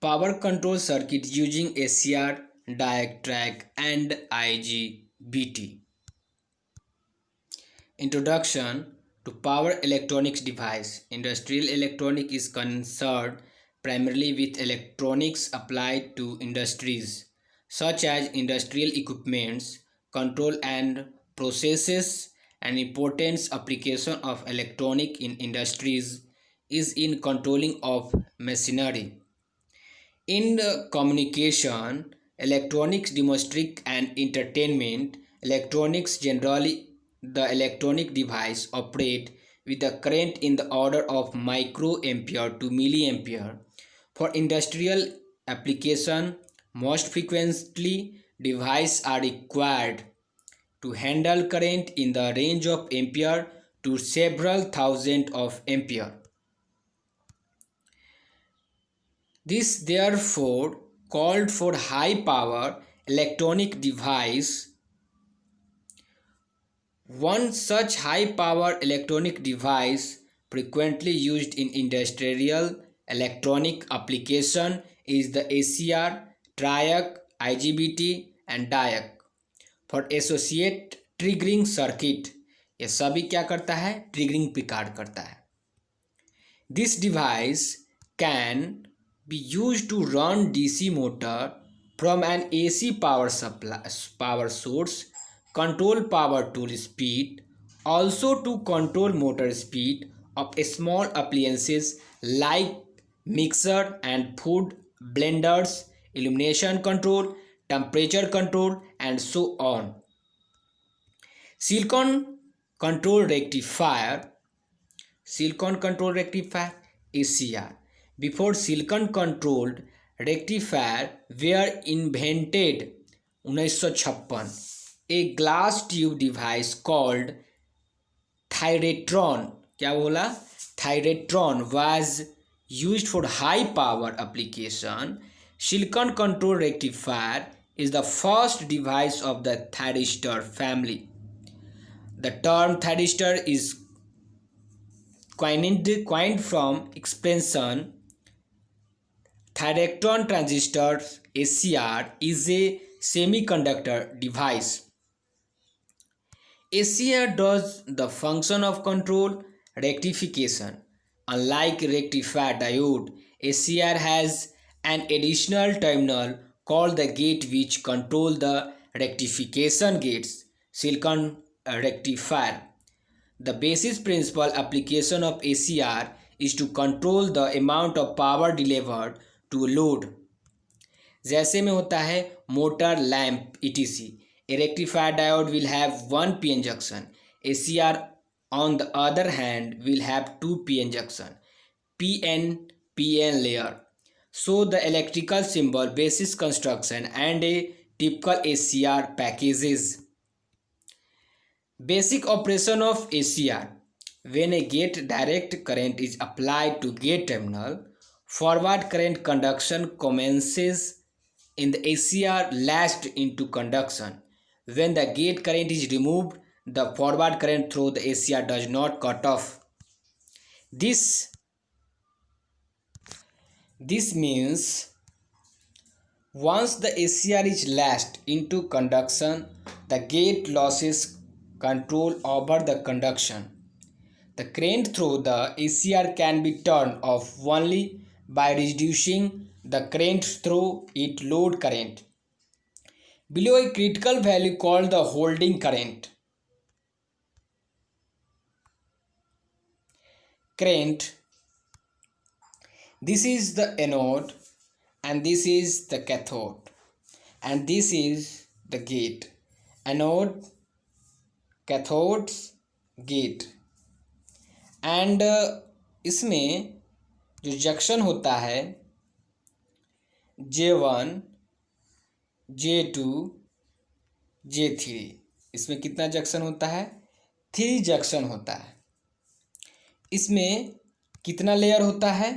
Power control circuit using SCR, diode track and IGBT. Introduction to power electronics device. Industrial electronics is concerned primarily with electronics applied to industries such as industrial equipments, control and processes. An important application of electronic in industries is in controlling of machinery. In the communication, electronics, domestic and entertainment, electronics generally the electronic device operate with a current in the order of microampere to milliampere. For industrial application, most frequently devices are required to handle current in the range of ampere to several thousand of ampere. This therefore called for high power electronic device. One such high power electronic device frequently used in industrial electronic application is the ACR, TRIAC, IGBT and DIAC. For associate triggering circuit, ये सभी क्या करता है? Triggering record करता है. This device can be used to run DC motor from an AC power source, control power tool speed, also to control motor speed of small appliances like mixer and food blenders, illumination control, temperature control and so on. Silicon control rectifier ACR. Before silicon controlled rectifier were invented 1956, a glass tube device called thyratron was used for high power application. Silicon control rectifier is the first device of the thyristor family. The term thyristor is coined from expression thyratron transistor. ACR is a semiconductor device. ACR does the function of control rectification. Unlike rectifier diode, ACR has an additional terminal called the gate which control the rectification gates. Silicon rectifier. The basic principal application of ACR is to control the amount of power delivered to load. जैसे में होता है motor, lamp etc. A rectifier diode will have one PN junction. ACR on the other hand will have two PN junction, PN layer. So the electrical symbol, basis construction and a typical ACR packages. Basic operation of ACR. When a gate direct current is applied to gate terminal, forward current conduction commences in the ACR latched into conduction. When the gate current is removed, the forward current through the ACR does not cut off. This means once the ACR is latched into conduction, the gate loses control over the conduction. The current through the ACR can be turned off only by reducing the current through its load current below a critical value called the holding current. This is the anode and this is the cathode and this is the gate. Anode, cathodes, gate. And इसमें जो junction होता है J1, J2, J3, इसमें कितना junction होता है? 3 junction होता है. इसमें कितना लेयर होता है?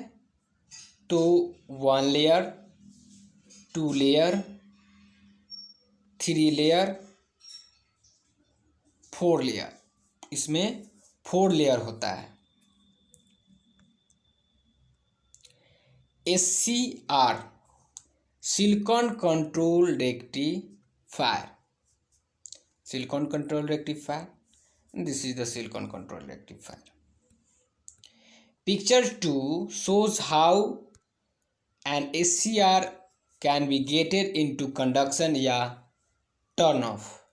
तो 1 लेयर, 2 लेयर, 3 लेयर, 4 लेयर. इसमें 4 लेयर होता है. SCR silicon control rectifier. Silicon control rectifier. This is the silicon control rectifier. Picture 2 shows how an SCR can be gated into conduction या turn off.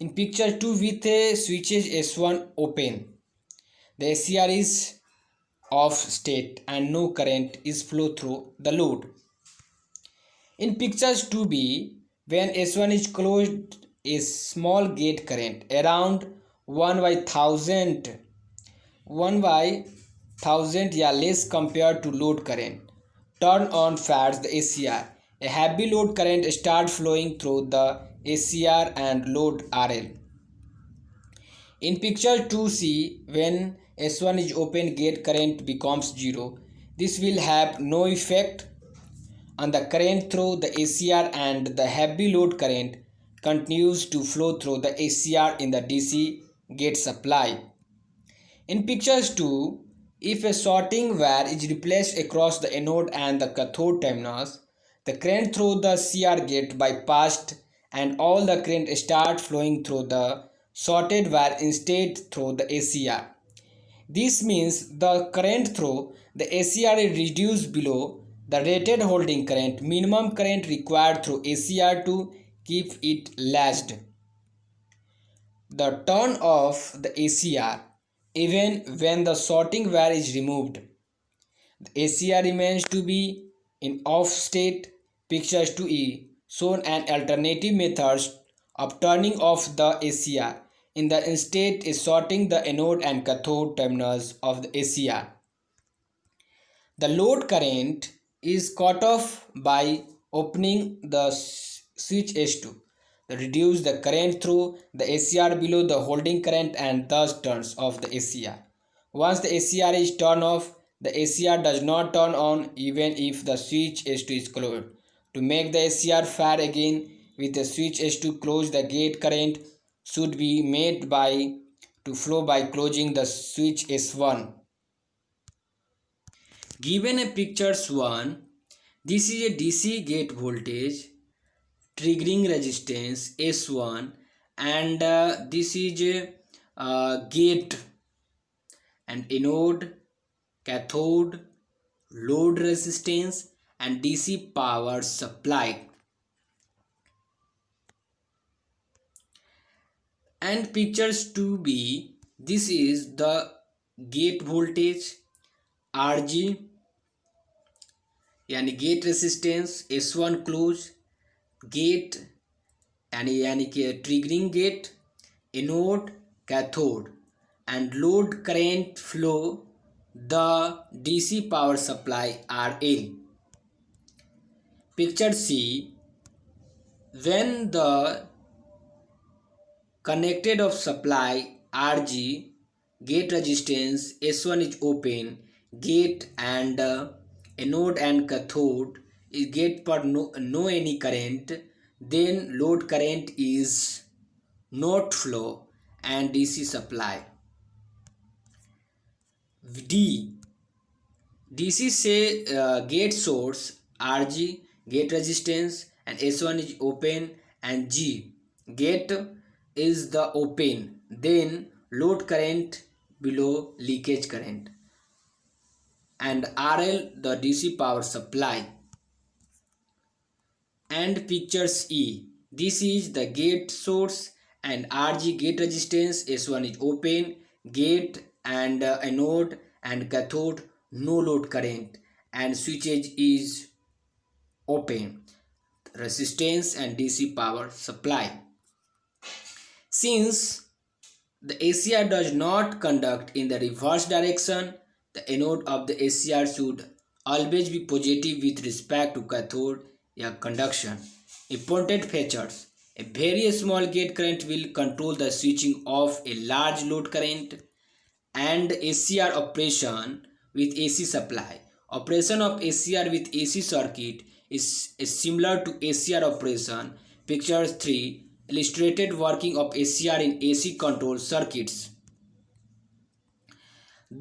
In picture 2 with a switches S1 open, the SCR is off state and no current is flow through the load. In pictures 2b, when S1 is closed, a small gate current around 1/1000 या less compared to load current turn on fires the SCR. A heavy load current start flowing through the SCR and load RL. In picture 2c, when S1 is open, gate current becomes 0. This will have no effect on the current through the SCR and the heavy load current continues to flow through the SCR in the DC gate supply. In pictures 2, if a sorting wire is replaced across the anode and the cathode terminals, the current through the CR gate bypassed and all the current start flowing through the sorted wire instead through the SCR. This means the current through the SCR is reduced below the rated holding current, minimum current required through SCR to keep it latched. The turn off the SCR even when the sorting wire is removed. The SCR remains to be in off state. Pictures 2e shown an alternative method of turning off the SCR. In the instead is sorting the anode and cathode terminals of the SCR. The load current is cut off by opening the switch S2. Reduce the current through the SCR below the holding current and thus turns off the SCR. Once the SCR is turned off, the SCR does not turn on even if the switch S2 is closed. To make the SCR fire again with the switch S2 closed, the gate current should be made to flow by closing the switch S1. Given a pictures 1, this is a DC gate voltage, triggering resistance S1, and this is a gate and anode, cathode, load resistance and DC power supply. And pictures 2b, this is the gate voltage RG यानी gate resistance S1 close, gate यानी कि triggering gate, anode, cathode and load current flow the DC power supply RL. Picture C, when the connected of supply RG, gate resistance S1 is open, gate and anode and cathode is gate पर no any current, then load current is not flow and DC supply. D, DC से gate source RG, gate resistance and S1 is open and G, gate is the open, then load current below leakage current and RL the DC power supply. And pictures E, this is the gate source and RG gate resistance, S1 is open, gate and anode and cathode no load current and switchage is open, resistance and DC power supply. Since the SCR does not conduct in the reverse direction, the anode of the SCR should always be positive with respect to cathode conduction. Important features: a very small gate current will control the switching of a large load current and SCR operation with AC supply. Operation of SCR with AC circuit is similar to SCR operation. Picture 3 illustrated working of SCR in AC control circuits.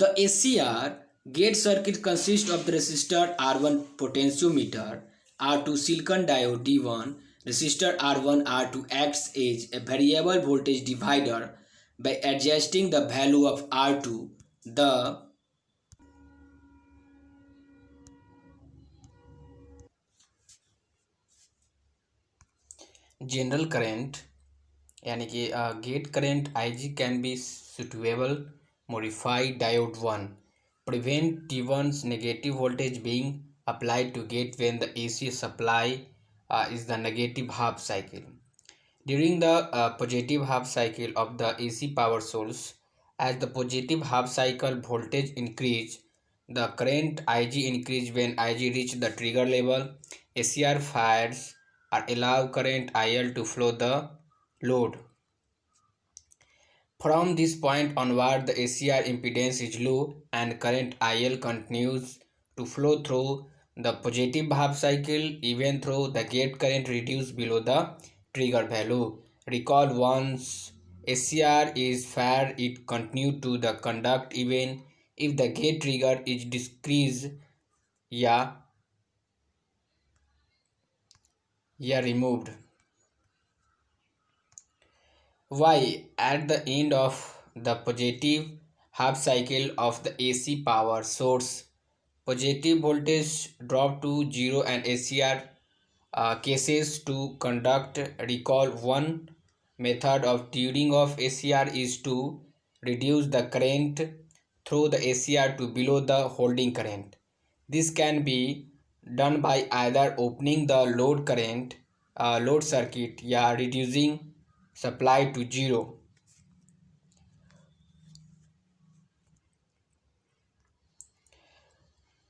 The SCR gate circuit consists of the resistor R1 potentiometer, R2 silicon diode D1, resistor R1 R2 acts as a variable voltage divider by adjusting the value of R2. The general current यानी कि gate current IG can be suitable modified diode 1 prevent T1's negative voltage being applied to gate when the AC supply is the negative half cycle. During the positive half cycle of the AC power source, as the positive half cycle voltage increase, the current IG increase. When IG reach the trigger level, ACR fires or allow current IL to flow the load. From this point onward, the ACR impedance is low and current IL continues to flow through the positive half cycle even though the gate current reduced below the trigger value. Recall once ACR is fired, it continues to the conduct even if the gate trigger is decreased या removed. Why? At the end of the positive half cycle of the AC power source, positive voltage drop to zero and ACR cases to conduct. Recall one method of tuning of ACR is to reduce the current through the ACR to below the holding current. This can be done by either opening the load circuit या reducing supply to zero.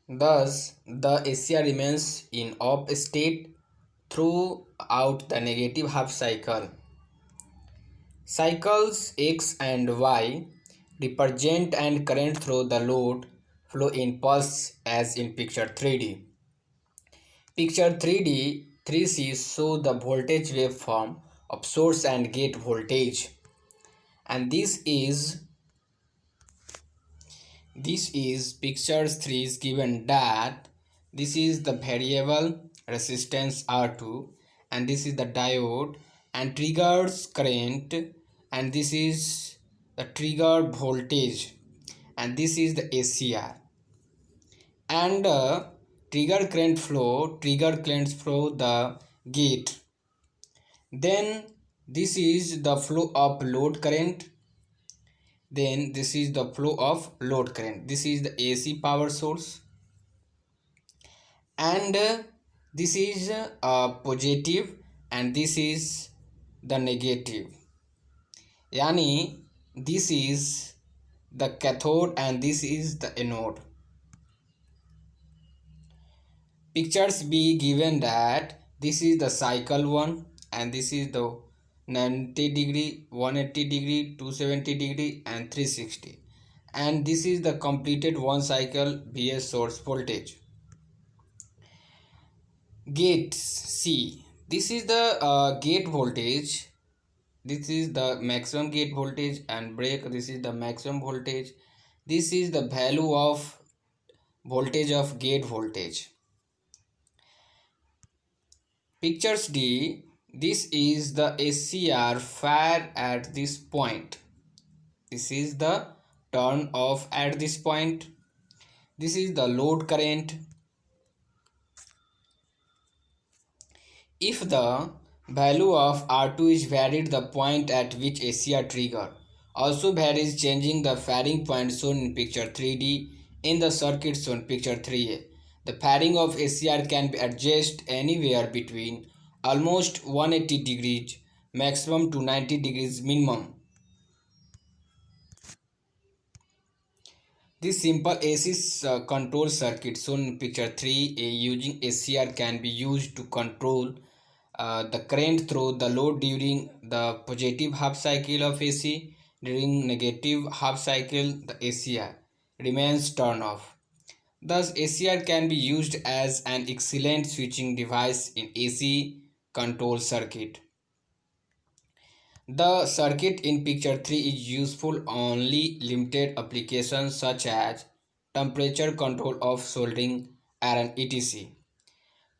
Thus, the ACR remains in off state throughout the negative half cycle. Cycles X and Y represent and current through the load flow in pulse as in picture 3D. Picture 3D 3C show the voltage waveform of source and gate voltage, and this is picture 3 is given that this is the variable resistance R2 and this is the diode and triggers current, and this is the triggered voltage, and this is the ACR, and trigger current flow the gate. Then this is the flow of load current. Then this is the flow of load current. This is the AC power source, and this is positive and this is the negative. Yani this is the cathode and this is the anode. Pictures be given that this is the cycle 1 and this is the 90 degree, 180 degree, 270 degree and 360, and this is the completed one cycle BS source voltage. Gate C, this is the gate voltage, this is the maximum gate voltage, and break, this is the maximum voltage, this is the value of voltage of gate voltage. Pictures D, this is the ACR fire at this point, this is the turn off at this point, this is the load current. If the value of R2 is varied, the point at which ACR trigger also varies, changing the firing point shown in picture 3D in the circuit shown picture 3A. The firing of ACR can be adjusted anywhere between almost 180 degrees maximum to 90 degrees minimum. This simple AC control circuit shown in picture 3A using ACR can be used to control the current through the load during the positive half cycle of AC. During negative half cycle, the ACR remains turned off. Thus, ACR can be used as an excellent switching device in AC control circuit. The circuit in picture 3 is useful only limited applications such as temperature control of soldering iron etc.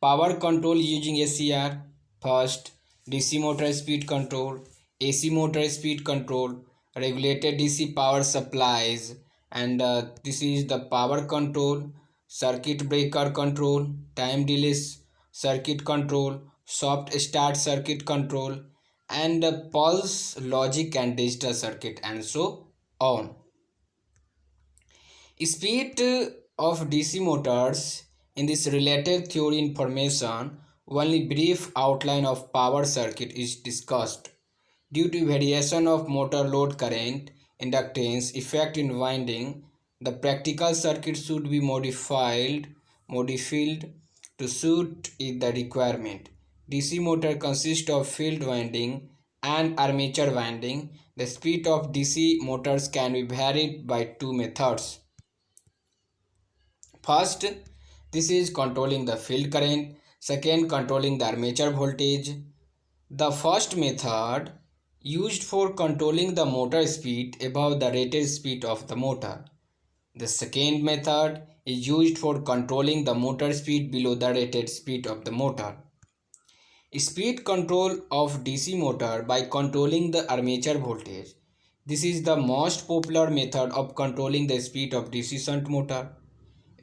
Power control using ACR. First, DC motor speed control, AC motor speed control, regulated DC power supplies, and this is the power control, circuit breaker control, time delays circuit control, soft start circuit control, and pulse logic and digital circuit, and so on. Speed of DC motors. In this related theory information, only brief outline of power circuit is discussed. Due to variation of motor load current, inductance, effect in winding, the practical circuit should be modified to suit the requirement. DC motor consists of field winding and armature winding. The speed of DC motors can be varied by two methods. First, this is controlling the field current. Second, controlling the armature voltage. The first method used for controlling the motor speed above the rated speed of the motor. The second method is used for controlling the motor speed below the rated speed of the motor. Speed control of DC motor by controlling the armature voltage. This is the most popular method of controlling the speed of DC shunt motor.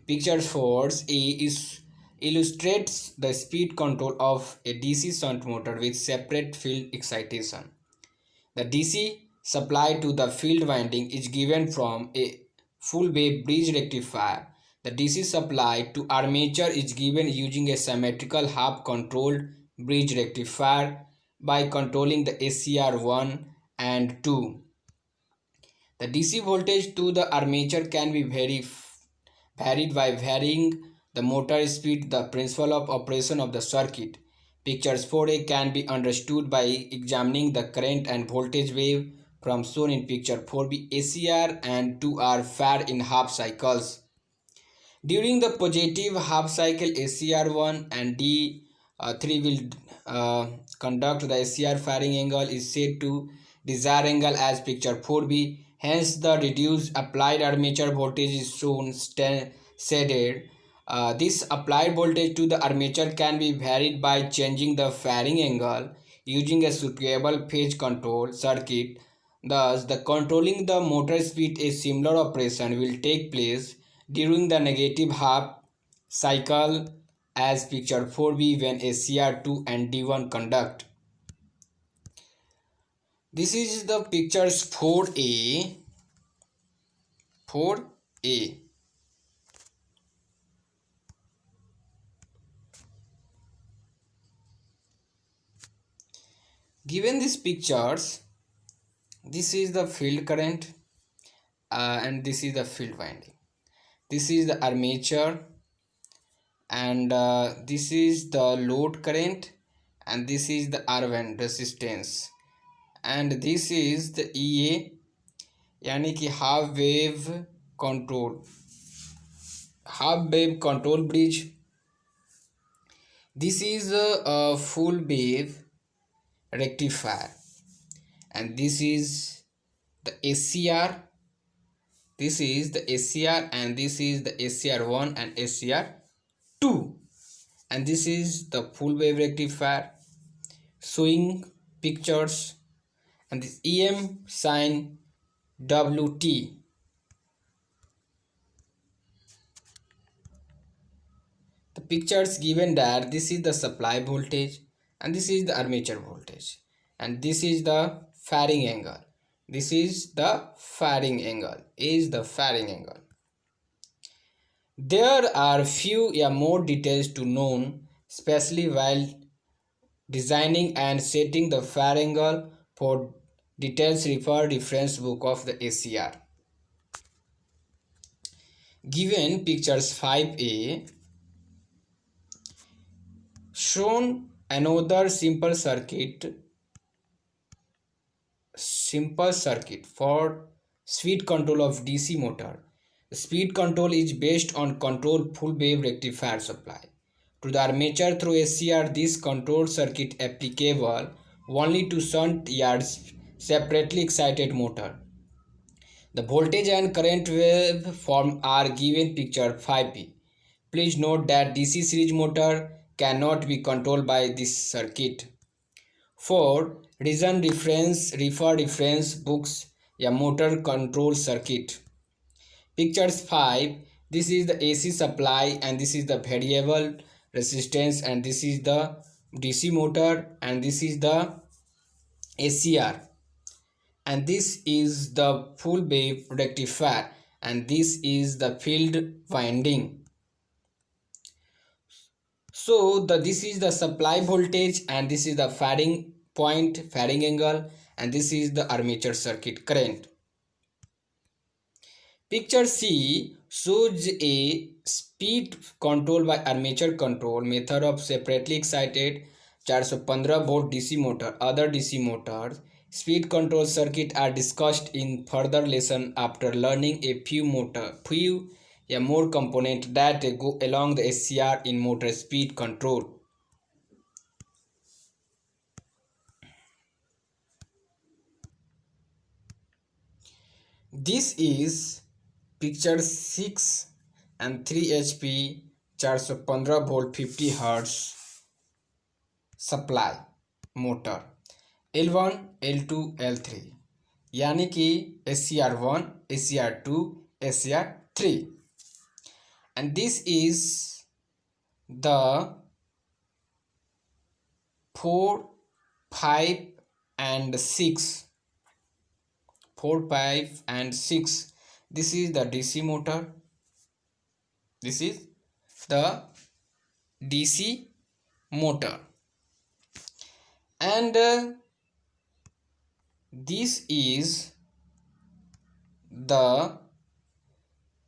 Picture 4a illustrates the speed control of a DC shunt motor with separate field excitation. The DC supply to the field winding is given from a full wave bridge rectifier. The DC supply to armature is given using a symmetrical half controlled bridge rectifier by controlling the ACR 1 and 2. The DC voltage to the armature can be varied by varying the motor speed. The principle of operation of the circuit. Pictures 4a can be understood by examining the current and voltage wave from shown in picture 4b. ACR and 2 are fed in half cycles. During the positive half cycle, ACR 1 and D3 will conduct the ACR firing angle is set to desired angle as picture 4b. Hence, the reduced applied armature voltage is shown shaded. This applied voltage to the armature can be varied by changing the firing angle using a suitable phase control circuit. Thus, the controlling the motor speed, a similar operation will take place during the negative half cycle as picture 4b when ACR2 and D1 conduct. This is the pictures 4a. Given these pictures, this is the field current and this is the field winding. This is the armature and this is the load current and this is the R1 resistance and this is the EA यानी कि half wave control bridge. This is a full wave rectifier and this is the ACR. This is the ACR and this is the ACR1 and ACR2 and this is the full wave rectifier showing pictures and this EM sign WT. The pictures given that this is the supply voltage and this is the armature voltage and this is the firing angle. This is the firing angle. There are few more details to known, especially while designing and setting the firing angle. For details refer reference book of the ACR. Given pictures 5a shown another simple circuit for speed control of DC motor. The speed control is based on control full wave rectifier supply to the armature through ACR. This control circuit applicable only to shunt yards separately excited motor. The voltage and current wave form are given picture 5b. Please note that DC series motor cannot be controlled by this circuit. 4. Reason reference refer reference books या motor control circuit. Pictures 5. This is the AC supply and this is the variable resistance and this is the DC motor and this is the ACR and this is the full wave rectifier and this is the field winding. So this is the supply voltage and this is the firing point, firing angle, and this is the armature circuit current. Picture C shows a speed control by armature control method of separately excited 415 volt DC motor. Other DC motors speed control circuit are discussed in further lesson after learning a few more components that go along the SCR in motor speed control. This is picture 6 and 3 HP 415 volt 50 Hz supply motor L1 L2 L3 यानी कि SCR1 SCR2 SCR3 and this is the 4 5 and 6 4 5 and 6. This is the DC motor, this is the DC motor and this is the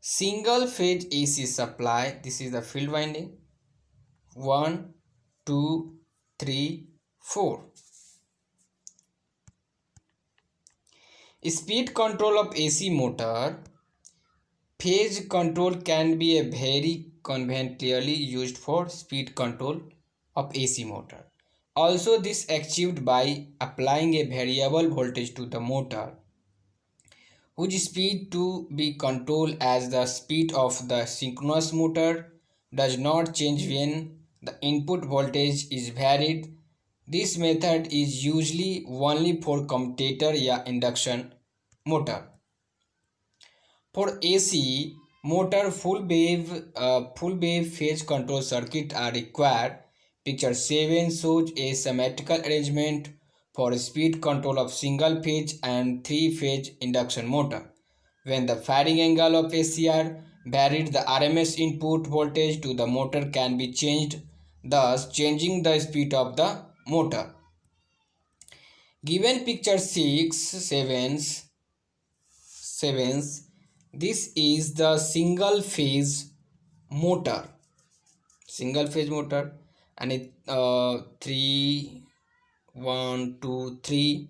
single phase AC supply. This is the field winding 1 2 3 4. Speed control of AC motor. Phase control can be a very conveniently used for speed control of AC motor. Also, this achieved by applying a variable voltage to the motor, whose speed to be controlled as the speed of the synchronous motor does not change when the input voltage is varied. This method is usually only for commutator या induction motor. For AC motor, full wave phase control circuit are required. Picture 7 shows a symmetrical arrangement for speed control of single phase and 3-phase induction motor. When the firing angle of ACR varied, the RMS input voltage to the motor can be changed, thus changing the speed of the motor. Given picture 7, this is the single phase motor and it 3 1 2 3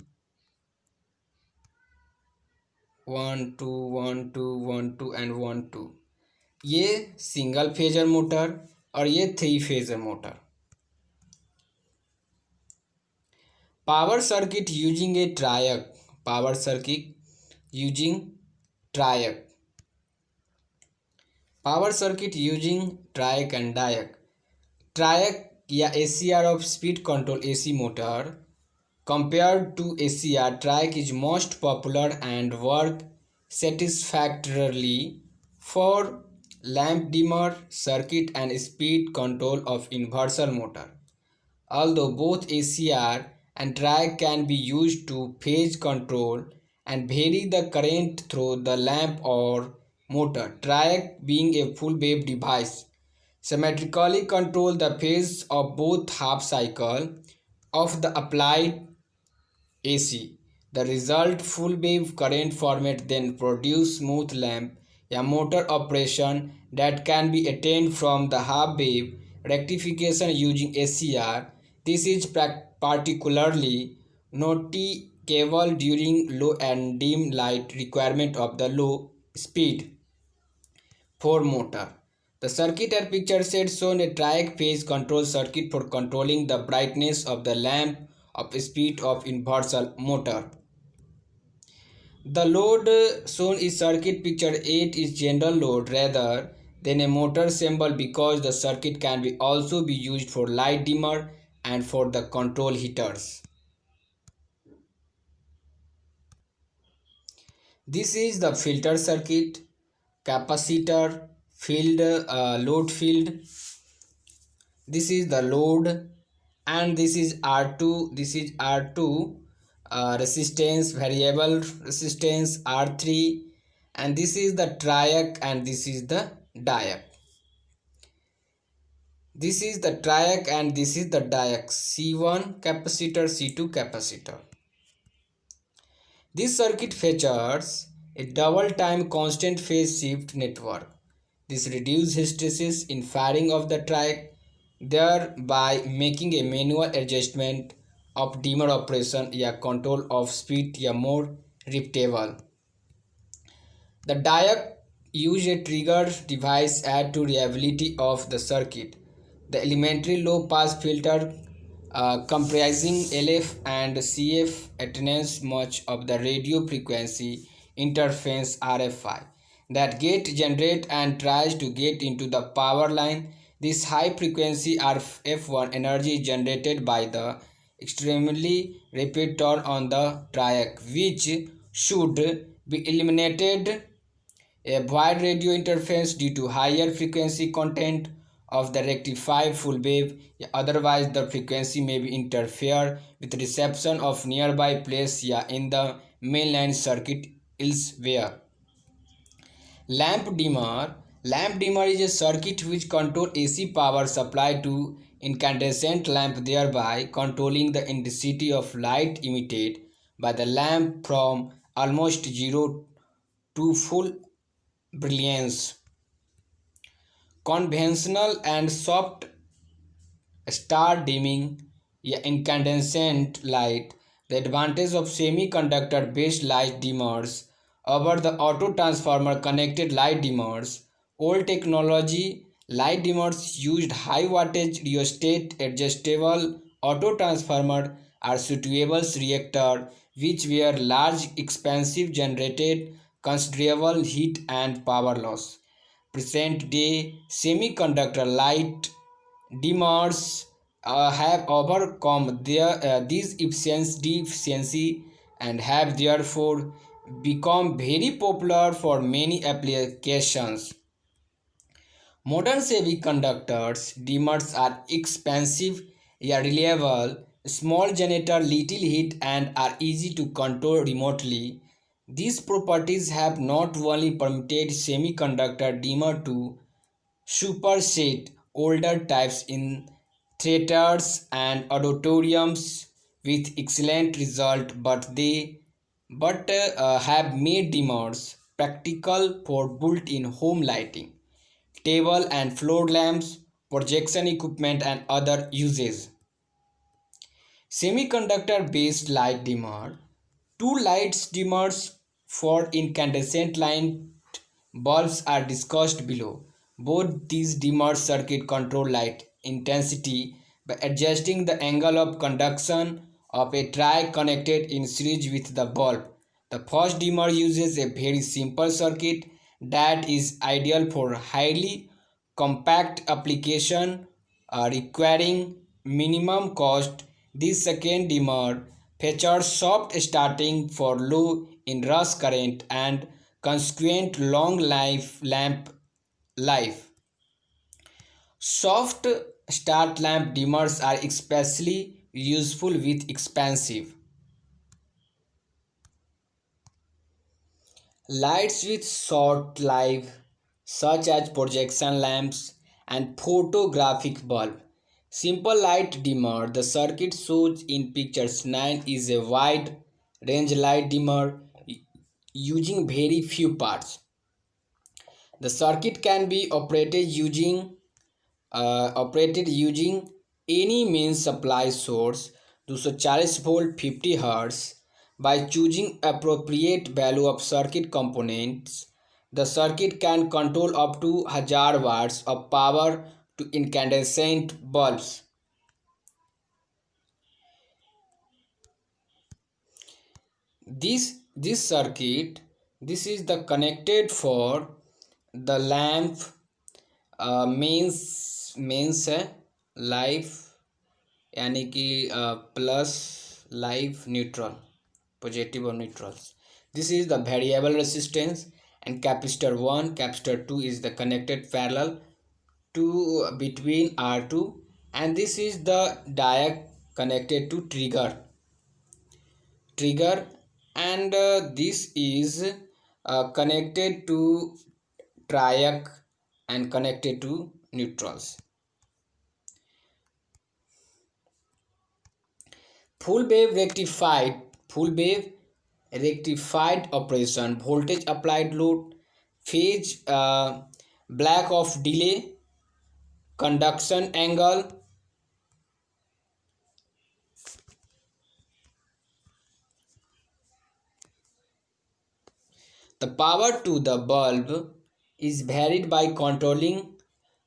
1 2 1 2 1 2 and 1 2 ये single phasor motor और ये 3 phasor motor. Power circuit using a triac. Power circuit using triac. Power circuit using triac and diac. Triac या ACR of speed control AC motor. Compared to ACR, triac is most popular and work satisfactorily for lamp dimmer circuit and speed control of inversor motor. Although both ACR and triac can be used to phase control and vary the current through the lamp or motor, triac being a full wave device symmetrically control the phase of both half cycle of the applied AC. The result full wave current format then produce smooth lamp या motor operation that can be attained from the half wave rectification using ACR. This is particularly notable during low and dim light requirement of the low speed 4 motor. The circuit at picture set shown a triac phase control circuit for controlling the brightness of the lamp of speed of inversor motor. The load shown is circuit picture 8 is general load. Rather then a motor symbol because the circuit can be also be used for light dimmer and for the control heaters. This is the filter circuit, capacitor, field, load field. This is the load, and this is R2. This is R2, resistance, variable resistance R3, and this is the triac, and this is the diac. This is the triac and this is the diac. C1 capacitor, C2 capacitor. This circuit features a double time constant phase shift network. This reduces hysteresis in firing of the triac, thereby making a manual adjustment of dimmer operation या control of speed या more repeatable. The diac use a trigger device add to reliability of the circuit. The elementary low pass filter comprising LF and CF attains much of the radio frequency interference RFI that get generate and tries to get into the power line. This high frequency RF1 energy is generated by the extremely rapid turn on the triac, which should be eliminated. Avoid radio interference due to higher frequency content of the rectified full wave, otherwise the frequency may be interfere with reception of nearby place in the mainline circuit elsewhere. Lamp dimmer is a circuit which controls AC power supply to incandescent lamp, thereby controlling the intensity of light emitted by the lamp from almost zero to full brilliance. Conventional and soft star dimming incandescent light. The advantage of semiconductor based light dimmers over the auto transformer connected light dimmers. Old technology light dimmers used high wattage rheostat adjustable auto transformer are suitable reactor which were large expensive generated considerable heat and power loss. Present day semiconductor light dimmers have overcome these deficiency and have therefore become very popular for many applications. Modern semiconductors dimmers are expensive yet reliable, small generate little heat and are easy to control remotely. These properties have not only permitted semiconductor dimmer to supersede older types in theaters and auditoriums with excellent result, but have made dimmers practical for built-in home lighting, table and floor lamps, projection equipment and other uses. Semiconductor based light dimmer. Two light dimmers for incandescent light bulbs are discussed below. Both these dimmers circuit control light intensity by adjusting the angle of conduction of a triac connected in series with the bulb. The first dimmer uses a very simple circuit that is ideal for highly compact application requiring minimum cost. This second dimmer features soft starting for low inrush current and consequent long lamp life. Soft start lamp dimmers are especially useful with expensive lights with short life such as projection lamps and photographic bulb. Simple light dimmer. The circuit shown in pictures 9 is a wide range light dimmer using very few parts. The circuit can be operated using any main supply source 240 volt 50 Hz. By choosing appropriate value of circuit components, the circuit can control up to 1000 watts of power to incandescent bulbs. This circuit, this is the connected for the lamp mains है, life यानी कि plus, life, neutral, positive और neutrals. This is the variable resistance, and capacitor 1, capacitor 2 is the connected parallel to between R2, and this is the diac connected to trigger, and this is connected to triac and connected to neutrals. Full wave rectified operation, voltage applied load, phase black of delay, conduction angle. The power to the bulb is varied by controlling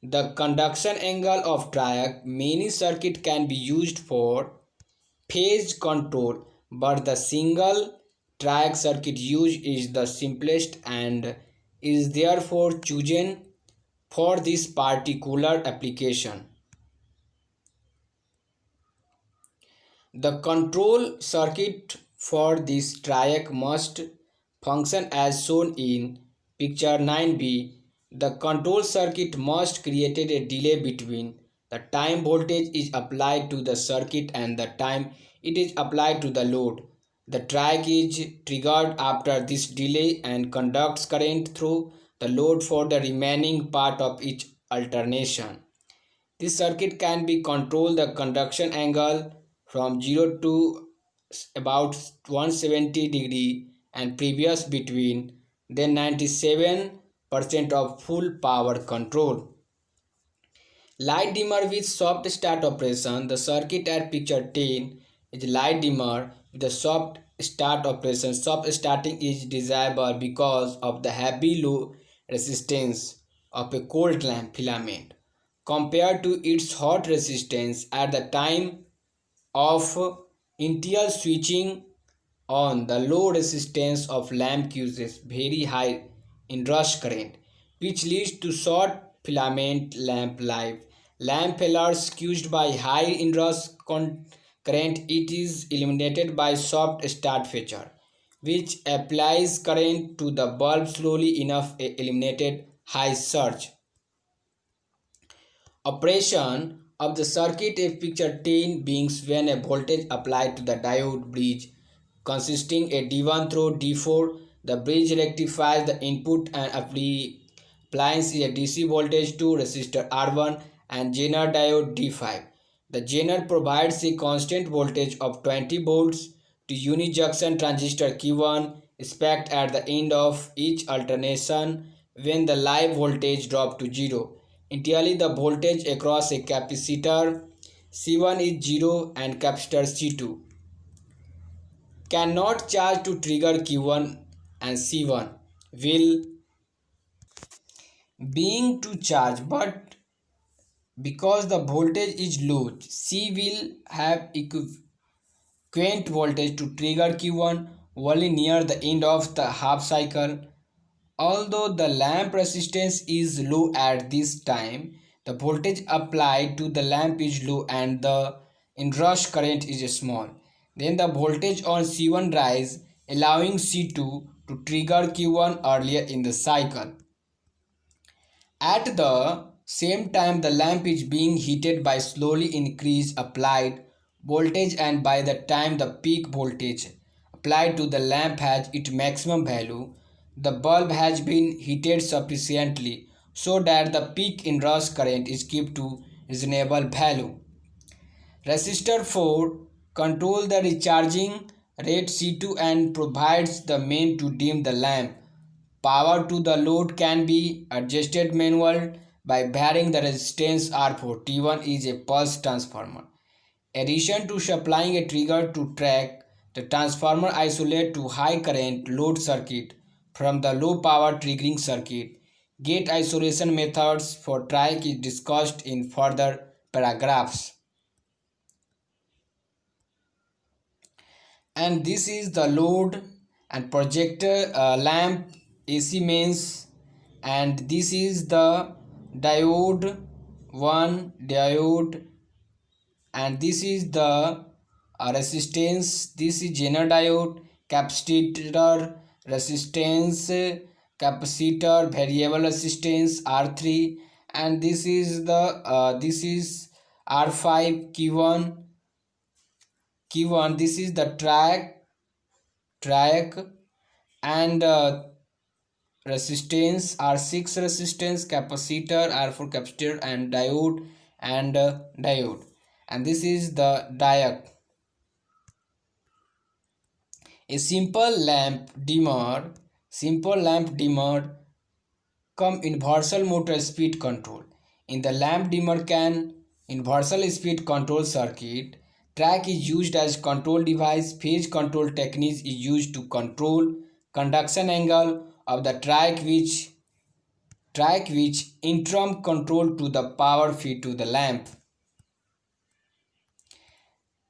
the conduction angle of triac. Many circuit can be used for phase control, but the single triac circuit used is the simplest and is therefore chosen for this particular application. The control circuit for this triac must function as shown in picture 9b. The control circuit must create a delay between the time voltage is applied to the circuit and the time it is applied to the load. The triac is triggered after this delay and conducts current through the load for the remaining part of each alternation. This circuit can be control the conduction angle from 0 to about 170 degree and previous between, then 97% of full power control. Light dimmer with soft start operation. The circuit at picture 10 is light dimmer with a soft start operation. Soft starting is desirable because of the heavy low resistance of a cold lamp filament compared to its hot resistance at the time of initial switching on. The low resistance of lamp uses very high inrush current, which leads to short filament lamp life. Lamp failures caused by high inrush current it is eliminated by soft start feature, which applies current to the bulb slowly enough eliminated high surge. Operation of the circuit of picture 10 being when a voltage applied to the diode bridge consisting a D1 through D4. The bridge rectifies the input and applies a DC voltage to resistor R1 and Zener diode D5. The Zener provides a constant voltage of 20 volts to unijunction transistor Q1 spec at the end of each alternation when the live voltage drops to 0. Initially, the voltage across a capacitor C1 is 0 and capacitor C2 cannot charge to trigger Q1 and C1 will being to charge, but because the voltage is low, C will have equivalent voltage to trigger Q1 only near the end of the half cycle. Although the lamp resistance is low at this time, the voltage applied to the lamp is low and the inrush current is small. Then the voltage on C1 rise, allowing C2 to trigger Q1 earlier in the cycle. At the same time, the lamp is being heated by slowly increased applied voltage, and by the time the peak voltage applied to the lamp has its maximum value, the bulb has been heated sufficiently so that the peak inrush current is kept to reasonable value. Resistor 4 controls the recharging rate C2 and provides the main to dim the lamp. Power to the load can be adjusted manually by varying the resistance R4. T1 is a pulse transformer. Addition to supplying a trigger to track, the transformer isolates to high current load circuit from the low power triggering circuit. Gate isolation methods for triac is discussed in further paragraphs. And this is the load and projector lamp AC mains, and this is the diode, one diode, and this is the resistance. This is Zener diode, capacitor, resistance, capacitor, variable resistance R3, and this is the this is R5, Q1. This is the track, and resistance R6, resistance, capacitor R4, capacitor, and diode, and this is the diode. A simple lamp dimmer come universal motor speed control. In the lamp dimmer can universal speed control circuit, track is used as control device. Phase control technique is used to control conduction angle of the track which interim control to the power feed to the lamp.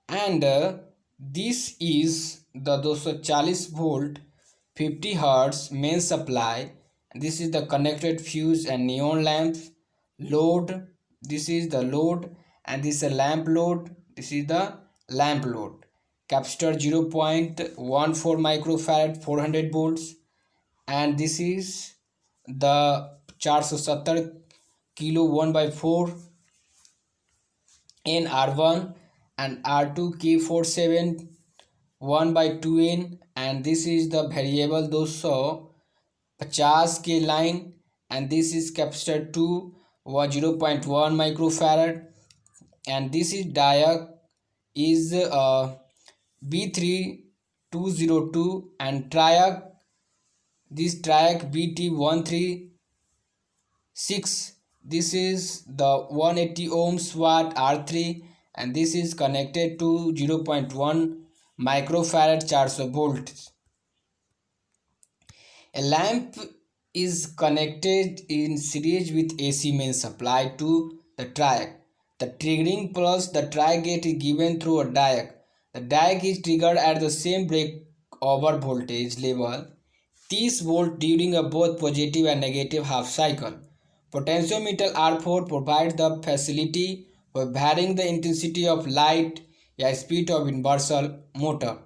And this is the 240 volt 50 hertz main supply. This is the connected fuse and neon lamp load. This is the load, and this is a lamp load. This is the lamp load. Capacitor 0.14 microfarad 400 volts, and this is the 470 kilo 1 by 4 in R1, and R2 K47 1 by 2n, and this is the variable 250 K line, and this is capacitor 2 was 0.1 microfarad, and this is diode is B3202, and triac this triac BT136. This is the 180 ohms watt R3, and this is connected to 0.1 microfarad 400 volts. A lamp is connected in series with AC main supply to the triac. The triggering plus the triac gate is given through a diac. The diac is triggered at the same breakover voltage level 30 volt during a both positive and negative half cycle. Potentiometer R4 provides the facility for varying the intensity of light or speed of universal motor.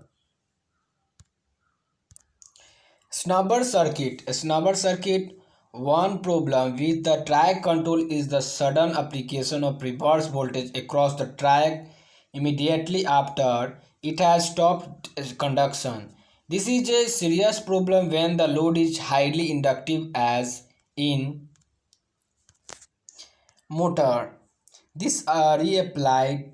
Snubber circuit. A snubber circuit. One problem with the triac control is the sudden application of reverse voltage across the triac immediately after it has stopped conduction. This is a serious problem when the load is highly inductive as in motor. This reapplied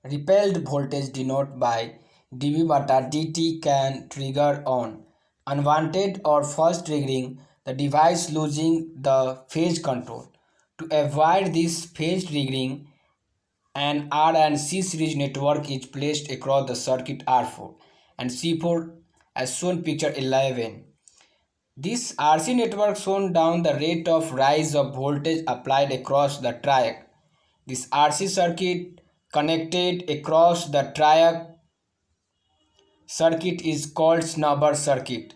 repelled voltage denoted by dV/dt can trigger on unwanted or first triggering the device losing the phase control. To avoid this phase triggering, an R and C series network is placed across the circuit R4 and C4 as shown picture 11. This RC network shown down the rate of rise of voltage applied across the triac. This RC circuit connected across the triac circuit is called snubber circuit.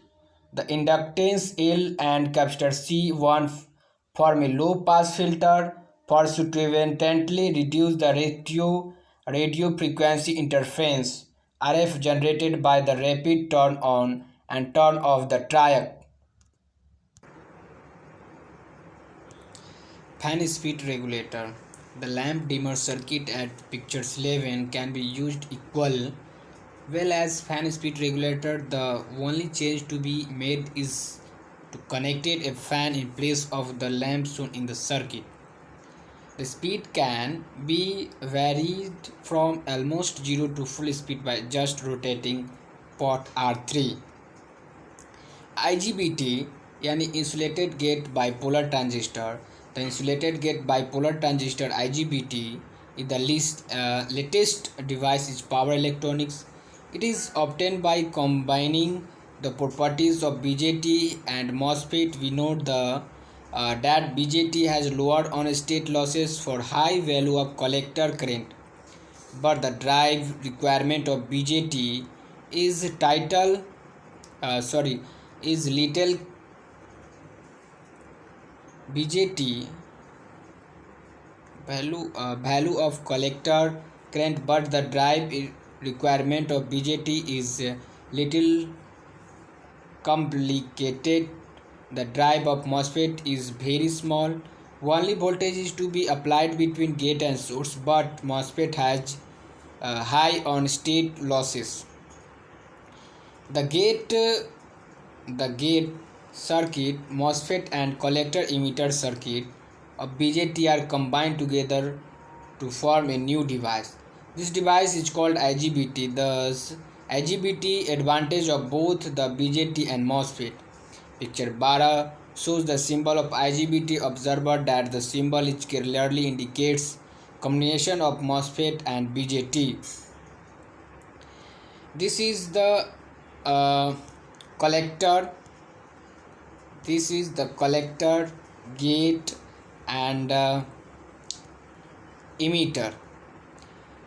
The inductance L and capacitor C1 form a low pass filter for significantly reduce the radio frequency interference RF generated by the rapid turn on and turn off the triac. Fan speed regulator. The lamp dimmer circuit at picture 11 can be used equal well as fan speed regulator. The only change to be made is to connect a fan in place of the lamp shown in the circuit. The speed can be varied from almost 0 to full speed by just rotating pot R3. IGBT यानी insulated gate bipolar transistor. The insulated gate bipolar transistor IGBT is the latest device in power electronics. It is obtained by combining the properties of BJT and MOSFET. We note that BJT has lower on-state losses for high value of collector current, but the drive requirement of BJT is little. BJT value of collector current, but the requirement of BJT is little complicated. The drive of MOSFET is very small. Only voltage is to be applied between gate and source, but MOSFET has high on state losses. The gate, the gate circuit, MOSFET and collector emitter circuit of BJT are combined together to form a new device. This device is called IGBT. Thus, IGBT advantage of both the BJT and MOSFET. Picture 12 shows the symbol of IGBT. Observe that the symbol is clearly indicates combination of MOSFET and BJT. This is the collector. This is the collector, gate, and emitter.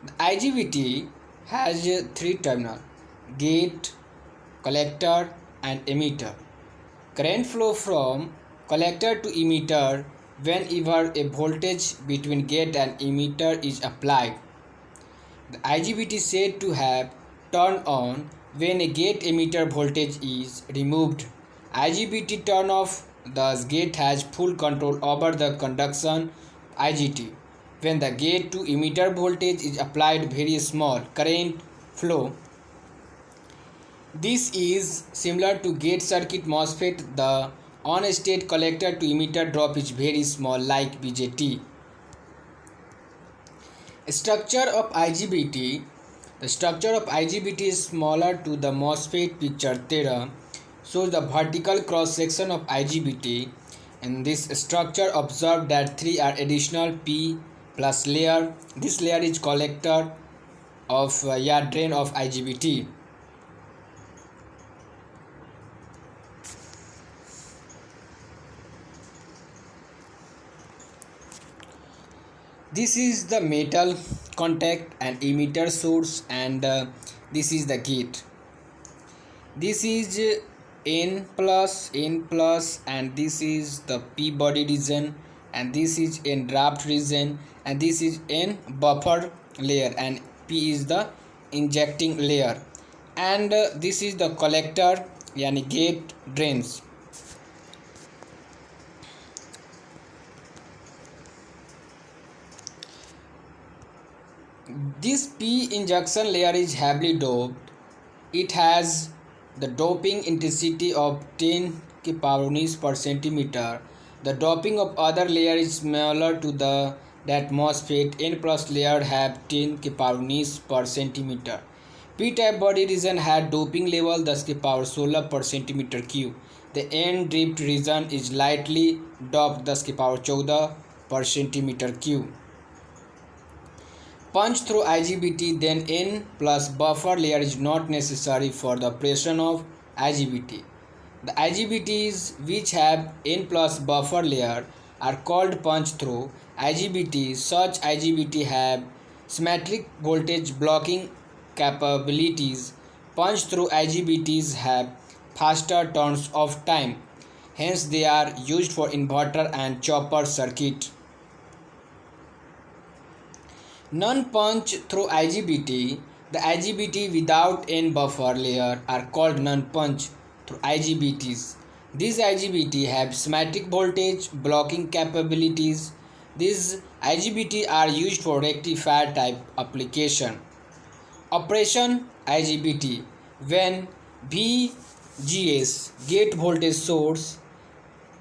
The IGBT has three terminals: gate, collector, and emitter. Current flow from collector to emitter whenever a voltage between gate and emitter is applied. The IGBT is said to have turned on when a gate emitter voltage is removed. IGBT turn off, thus gate has full control over the conduction of IGT. When the gate to emitter voltage is applied, very small current flow. This is similar to gate circuit MOSFET. The on-state collector to emitter drop is very small like BJT. Structure of IGBT. The structure of IGBT is similar to the MOSFET. Picture 13 shows the vertical cross section of IGBT. In this structure, observe that three are additional P plus layer. This layer is collector of drain of IGBT. This is the metal contact and emitter source, and this is the gate. This is N plus, and this is the P body region, and this is N draft region, and this is N buffer layer, and P is the injecting layer, and this is the collector yani gate drains. This P injection layer is heavily doped. It has the doping intensity of 10 kPa per centimeter. The doping of other layer is similar to that MOSFET. N plus layer have 10 kPa per centimeter. P-type body region had doping level 10 की power 16 per centimeter cube. The N drift region is lightly doped 10 की power 14 per centimeter cube. Punch through IGBT, then N plus buffer layer is not necessary for the operation of IGBT. The IGBTs which have N plus buffer layer are called punch through IGBT. Such IGBT have symmetric voltage blocking capabilities. Punch through IGBTs have faster turns of time. Hence they are used for inverter and chopper circuit. Non-punch through IGBT. The IGBT without N buffer layer are called non-punch through IGBTs. These IGBT have symmetric voltage blocking capabilities. These IGBT are used for rectifier type application. Operation IGBT. When VGS gate voltage source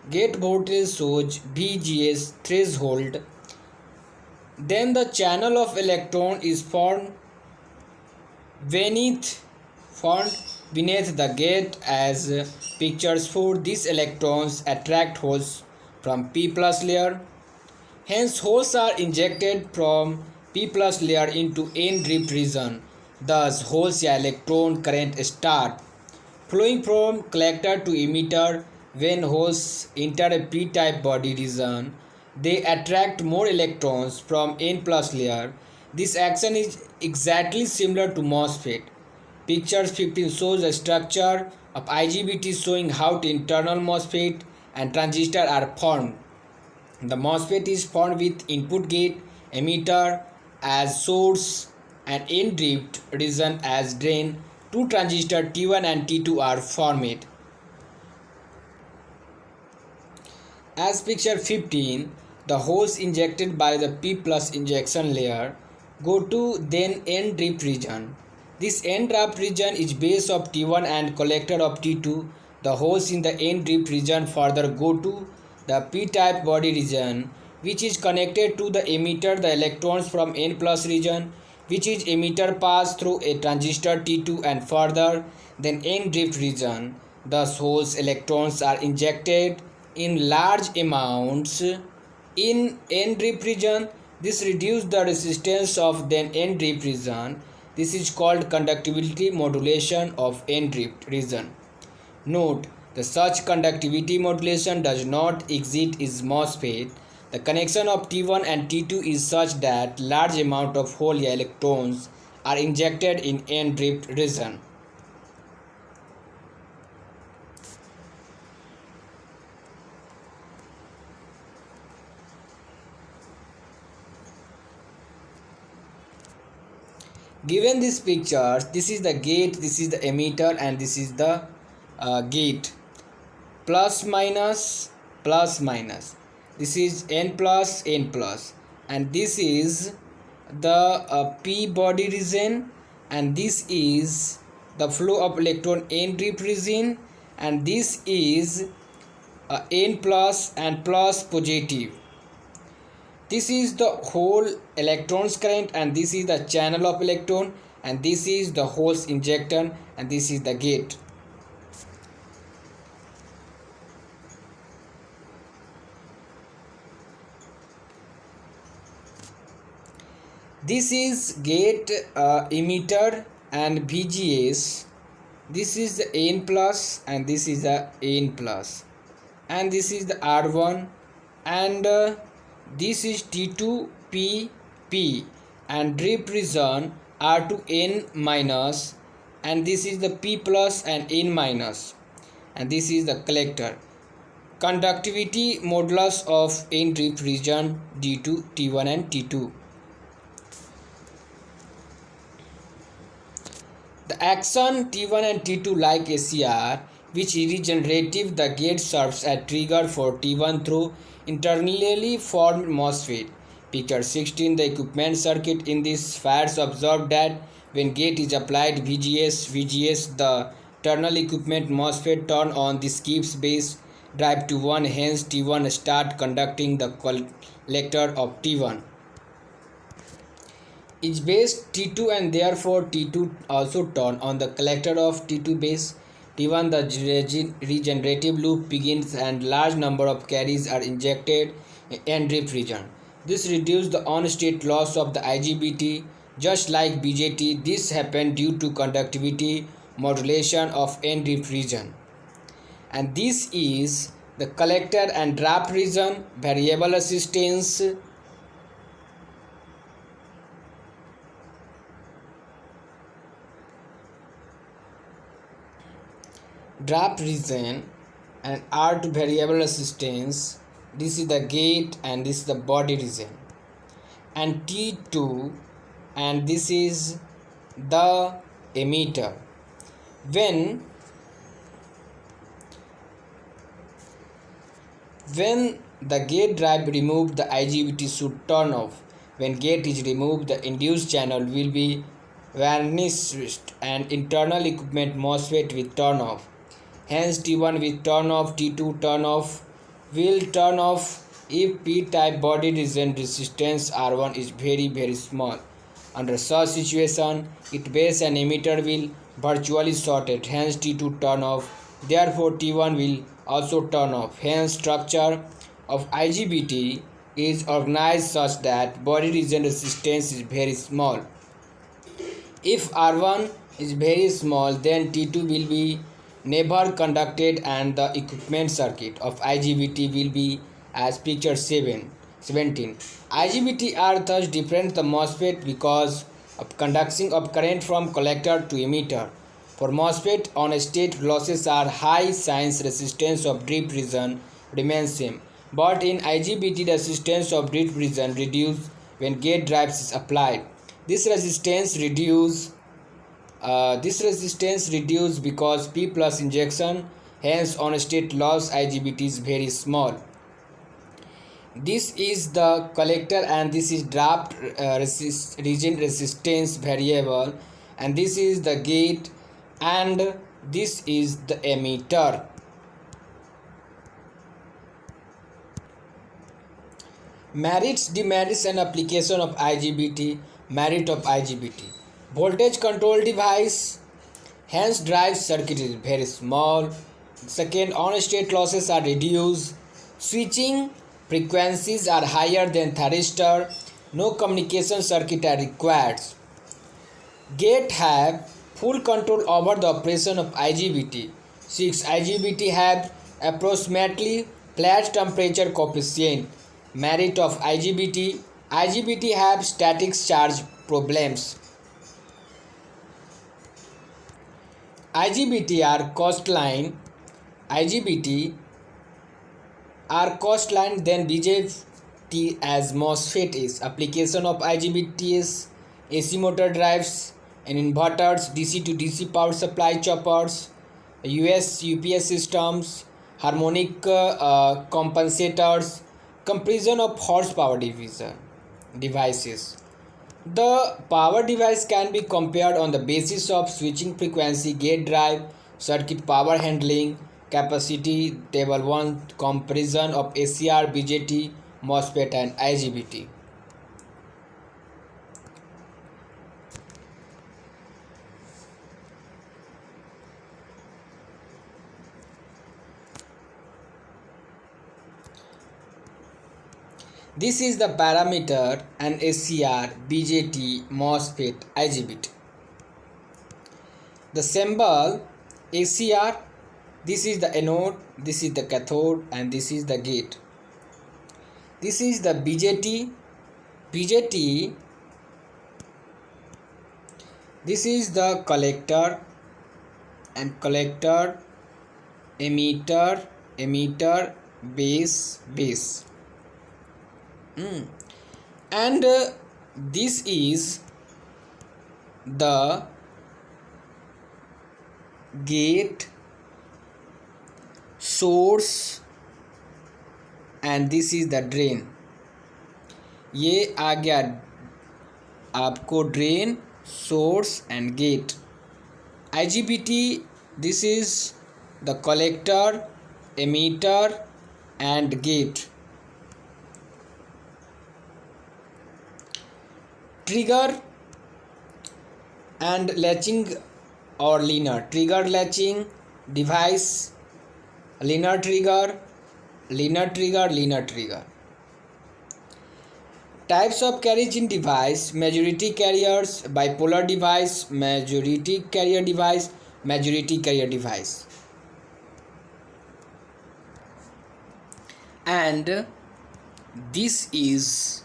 VGS threshold, then the channel of electron is formed beneath the gate as pictures 4. These electrons attract holes from P plus layer. Hence holes are injected from P plus layer into N drift region. Thus holes या electron current start flowing from collector to emitter. When holes enter a p-type body region, they attract more electrons from N plus layer. This action is exactly similar to MOSFET. Picture 15 shows a structure of IGBT showing how the internal MOSFET and transistor are formed. The MOSFET is formed with input gate emitter as source and N-drift region as drain. Two transistors T1 and T2 are formed. As picture 15, the holes injected by the P plus injection layer go to then N-drift region. This N-drift region is base of T1 and collector of T2. The holes in the N-drift region further go to the P-type body region, which is connected to the emitter. The electrons from N plus region, which is emitter, pass through a transistor T2 and further then N-drift region. Thus holes electrons are injected in large amounts in N-drift region. This reduces the resistance of the N-drift region. This is called conductivity modulation of N-drift region. Note, the such conductivity modulation does not exist in MOSFET. The connection of T1 and T2 is such that large amount of hole electrons are injected in N-drift region. Given this picture, this is the gate, this is the emitter, and this is the gate. Plus minus, plus minus. This is N plus, N plus, and this is the P body region, and this is the flow of electron N-drift region, and this is N plus and plus positive. This is the whole electrons current, and this is the channel of electron, and this is the holes injector, and this is the gate. This is gate emitter and VGS. This is the N plus and this is the N plus, and this is the R1, and this is T2P and drift region R2N minus, and this is the P plus and N minus, and this is the collector. Conductivity modulus of N drift region D2, T1 and T2. The action T1 and T2 like ACR, which is regenerative, the gate serves as trigger for T1 through internally formed MOSFET. Picture 16, the equipment circuit in this fires observed that when gate is applied VGS, the internal equipment MOSFET turn on. This keeps base drive to 1, hence T1 start conducting the collector of T1. Is base T2 and therefore T2 also turn on the collector of T2 base. T1 the regenerative loop begins and large number of carries are injected in N-drift region. This reduces the on-state loss of the IGBT. Just like BJT, this happened due to conductivity modulation of N-drift region. And this is the collector and draft region, variable resistance. Draft region and R2 variable resistance. This is the gate and this is the body region, and T2, and this is the emitter. When the gate drive removed, the IGBT should turn off. When gate is removed, the induced channel will be vanished and internal equipment MOSFET will turn off. Hence T1 will turn off, T2 turn off, will turn off if P-type body region resistance R1 is very small. Under such situation, it base and emitter will virtually shorted, hence T2 turn off. Therefore T1 will also turn off. Hence structure of IGBT is organized such that body region resistance is very small. If R1 is very small, then T2 will be never conducted and the equipment circuit of IGBT will be as picture 17. IGBT are thus different the MOSFET because of conduction of current from collector to emitter. For MOSFET, on state losses are high, since resistance of drift region remains same. But in IGBT, resistance of drift region reduced when gate drives is applied. This resistance reduce because P plus injection, hence on state loss IGBT is very small. This is the collector and this is draft region resistance variable, and this is the gate and this is the emitter. Merits, demerits and application of IGBT. Merit of IGBT: voltage control device, hence drive circuit is very small. Second, on state losses are reduced. Switching frequencies are higher than thyristor. No communication circuit are required. Gate have full control over the operation of IGBT. 6. IGBT have approximately flat temperature coefficient. Merit of IGBT: IGBT have static charge problems. IGBT are coastline. IGBT are coastline than BJT as MOSFET is. Application of IGBT is AC motor drives and inverters, DC to DC power supply choppers, UPS systems, harmonic compensators, comparison of horsepower devices. The power device can be compared on the basis of switching frequency, gate drive, circuit power handling, capacity. Table 1 comparison of ACR, BJT, MOSFET and IGBT. This is the parameter and ACR, BJT, MOSFET, IGBT. The symbol ACR, this is the anode, this is the cathode and this is the gate. This is the BJT, this is the collector and collector, emitter, base. And this is the gate, source and this is the drain. ये आ गया आपको drain, source and gate. IGBT, this is the collector, emitter and gate. Trigger and latching or linear. Trigger latching device, linear trigger. Types of carriage in device: majority carriers, bipolar device, majority carrier device. And this is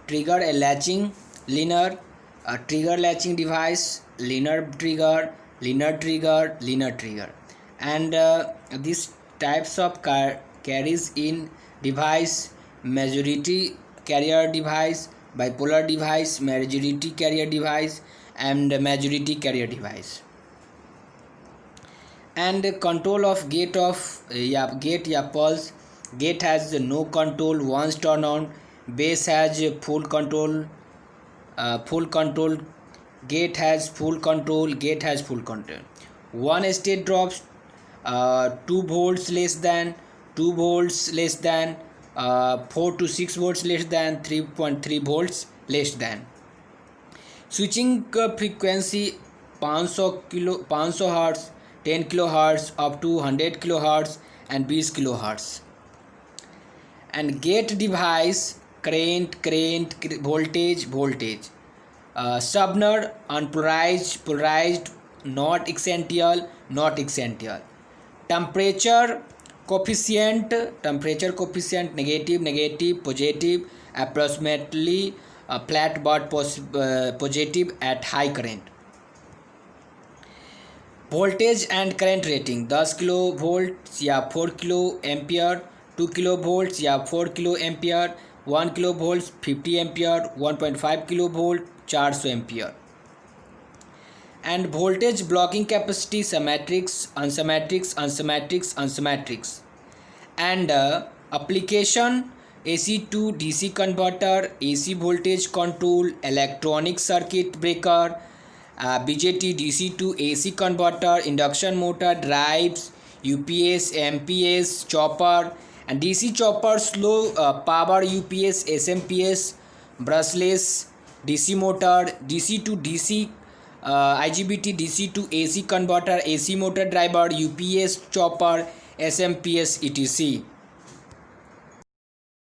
trigger a latching linear, a trigger latching device, linear trigger. And these types of carries in device: majority carrier device, bipolar device, majority carrier device and majority carrier device. And control of gate pulse. Gate has no control once turned on. Base has full control. Gate has full control. One state drops 2 volts less than, 4 to 6 volts less than, 3.3 volts less than. Switching frequency 500 hertz, 10 kilohertz up to 100 kilohertz and 20 kilohertz. And gate device: current, voltage, subnode, unpolarized, polarized, not essential. Temperature coefficient, negative, positive, approximately flat but positive at high current. Voltage and current rating: 10 kilo volt या 4 kilo ampere 2 kilovolts या 4 kilo ampere, 1 kilovolts 50 ampere, 1.5 kilovolt 400 ampere. And voltage blocking capacity symmetrics, unsymmetrics. And application: AC to DC converter, AC voltage control, electronic circuit breaker, BJT DC to AC converter, induction motor, drives, UPS, MPS, chopper, and DC chopper, slow power UPS, SMPS, brushless DC motor, DC to DC, IGBT DC to AC converter, AC motor driver, UPS, chopper, SMPS, etc.